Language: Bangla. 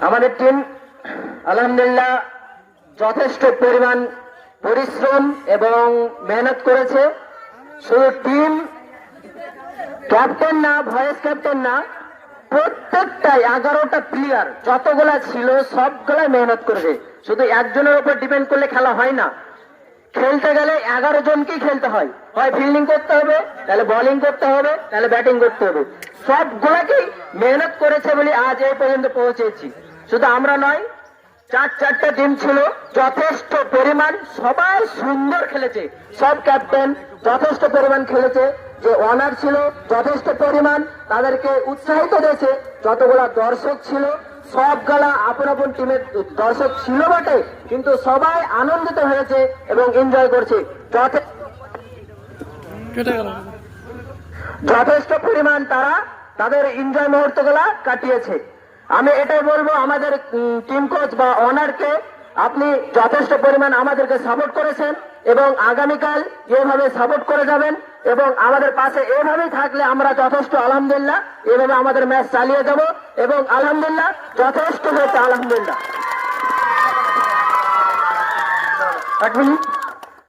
আমাদের টিম আলহামদুলিল্লাহ যথেষ্ট পরিমাণ পরিশ্রম এবং মেহনত করেছে। শুধু টিম ক্যাপ্টেন না, ভাইস ক্যাপ্টেন না, প্রত্যেকটাই 11টা প্লেয়ার যতগুলা ছিল সবগুলা মেহনত করেছে। শুধু একজনের উপর ডিপেন্ড করলে খেলা হয় না। খেলতে গেলে 11 জনকেই খেলতে হয়। হয় ফিল্ডিং করতে হবে, তাহলে বোলিং করতে হবে, তাহলে ব্যাটিং করতে হবে। সবগুলাকেই মেহনত করেছে বলে আজ এই পর্যন্ত পৌঁছেছি। শুধু আমরা নয়, চারটা টিম ছিল, যথেষ্ট পরিমাণ সবাই সুন্দর খেলেছে। সব ক্যাপ্টেন যথেষ্ট পরিমাণ খেলেছে। যে ওয়ানার ছিল যথেষ্ট পরিমাণ তাদেরকে উৎসাহিত দিয়েছে। যতগুলা দর্শক ছিল সবগুলা আপন আপন টিমের দর্শক ছিল বটে, কিন্তু সবাই আনন্দিত হয়েছে এবং এনজয় করছে। যথেষ্ট পরিমাণ তারা তাদের এনজয় মুহূর্তগুলা কাটিয়েছে। আমি এটাই বলবো আমাদের টিম কোচ বা ওনারকে, আপনি যথেষ্ট পরিমাণ আমাদেরকে সাপোর্ট করেছেন এবং আগামীকাল এভাবে সাপোর্ট করে যাবেন এবং আমাদের পাশে এভাবেই থাকলে আমরা যথেষ্ট আলহামদুলিল্লাহ এভাবে আমাদের ম্যাচ চালিয়ে যাব এবং আলহামদুলিল্লাহ যথেষ্ট হয়েছে। আলহামদুলিল্লাহ। 1 মিনিট।